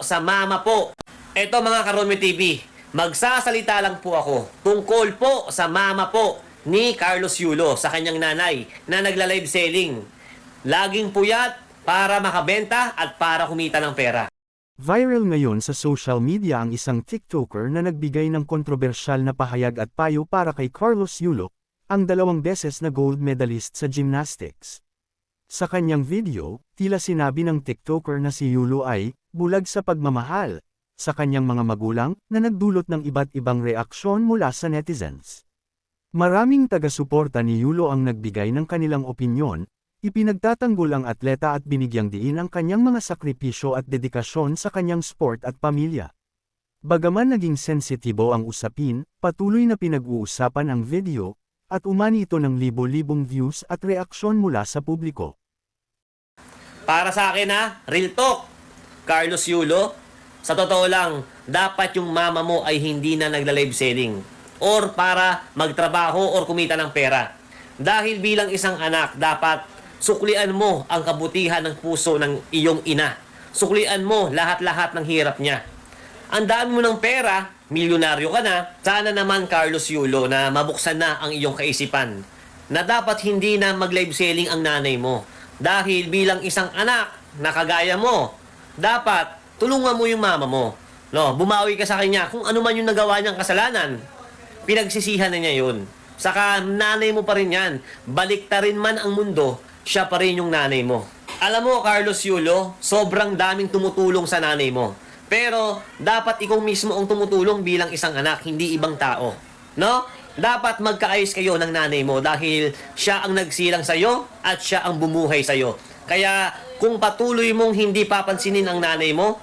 sa mama po. Ito mga Karomi TV, magsasalita lang po ako tungkol po sa mama po ni Carlos Yulo sa kanyang nanay na nagla-live selling. Laging puyat para makabenta at para kumita ng pera. Viral ngayon sa social media ang isang TikToker na nagbigay ng kontrobersyal na pahayag at payo para kay Carlos Yulo, ang 2 beses na gold medalist sa gymnastics. Sa kanyang video, tila sinabi ng TikToker na si Yulo ay bulag sa pagmamahal sa kanyang mga magulang na nagdulot ng iba't ibang reaksyon mula sa netizens. Maraming taga-suporta ni Yulo ang nagbigay ng kanilang opinyon, ipinagtatanggol ang atleta at binigyang diin ang kanyang mga sakripisyo at dedikasyon sa kanyang sport at pamilya. Bagaman naging sensitibo ang usapin, patuloy na pinag-uusapan ang video, at umani ito ng libo-libong views at reaksyon mula sa publiko. Para sa akin real talk, Carlos Yulo, sa totoo lang, dapat yung mama mo ay hindi na nagla-live selling or para magtrabaho or kumita ng pera. Dahil bilang isang anak, dapat suklian mo ang kabutihan ng puso ng iyong ina. Suklian mo lahat-lahat ng hirap niya. Ang dami mo ng pera, milyonaryo ka na, sana naman Carlos Yulo na mabuksan na ang iyong kaisipan na dapat hindi na mag-live selling ang nanay mo. Dahil bilang isang anak na kagaya mo, dapat tulungan mo yung mama mo. No, bumawi ka sa kanya kung ano man yung nagawa niyang kasalanan. Pinagsisihan na niya yun. Saka nanay mo pa rin yan. Baliktarin man ang mundo, siya pa rin yung nanay mo. Alam mo, Carlos Yulo, sobrang daming tumutulong sa nanay mo. Pero dapat ikaw mismo ang tumutulong bilang isang anak, hindi ibang tao. No? Dapat magkaayos kayo ng nanay mo dahil siya ang nagsilang sa'yo at siya ang bumuhay sa'yo. Kaya kung patuloy mong hindi papansinin ang nanay mo,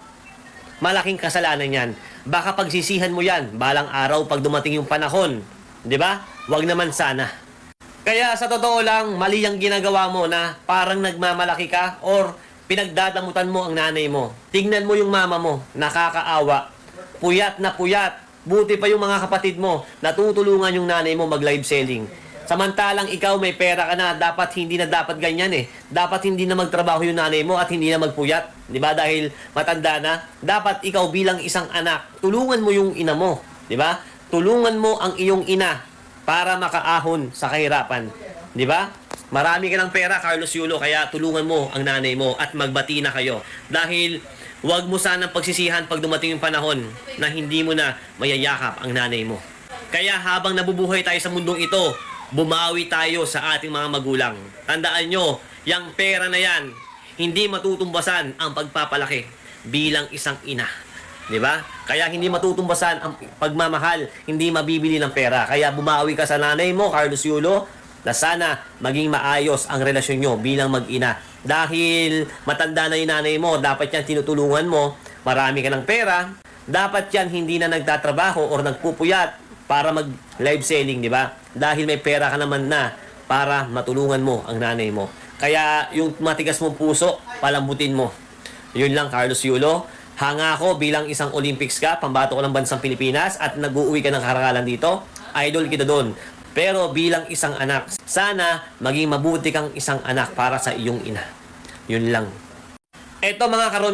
malaking kasalanan yan. Baka pagsisihan mo yan balang araw pag dumating yung panahon. 'Di ba? Wag naman sana. Kaya sa totoo lang, mali ang ginagawa mo na parang nagmamalaki ka or pinagdadamutan mo ang nanay mo. Tignan mo yung mama mo, nakakaawa. Puyat na puyat. Buti pa yung mga kapatid mo, natutulungan yung nanay mo mag-live selling. Samantalang ikaw may pera ka na, dapat hindi na dapat ganyan eh. Dapat hindi na magtrabaho yung nanay mo at hindi na magpuyat. 'Di ba? Dahil matanda na. Dapat ikaw bilang isang anak, tulungan mo yung ina mo. 'Di ba? Tulungan mo ang iyong ina para makaahon sa kahirapan. 'Di ba? Marami ka ng pera, Carlos Yulo, kaya tulungan mo ang nanay mo at magbati na kayo. Dahil huwag mo sanang pagsisihan pag dumating yung panahon na hindi mo na mayayakap ang nanay mo. Kaya habang nabubuhay tayo sa mundong ito, bumawi tayo sa ating mga magulang. Tandaan nyo, yung pera na yan, hindi matutumbasan ang pagpapalaki bilang isang ina. 'Di ba? Kaya hindi matutumbasan ang pagmamahal, hindi mabibili ng pera. Kaya bumawi ka sa nanay mo, Carlos Yulo, na sana maging maayos ang relasyon nyo bilang mag-ina. Dahil matanda na yung nanay mo, dapat yan tinutulungan mo, marami ka ng pera, dapat yan hindi na nagtatrabaho or nagpupuyat para mag-live selling, di ba? Dahil may pera ka naman na para matulungan mo ang nanay mo. Kaya yung matigas mong puso, palambutin mo. Yun lang, Carlos Yulo. Hanga ko bilang isang Olympics ka, pambato ko ng bansang Pilipinas at nag-uuwi ka ng karangalan dito. Idol kita doon. Pero bilang isang anak, sana maging mabuti kang isang anak para sa iyong ina. Yun lang. Eto mga karon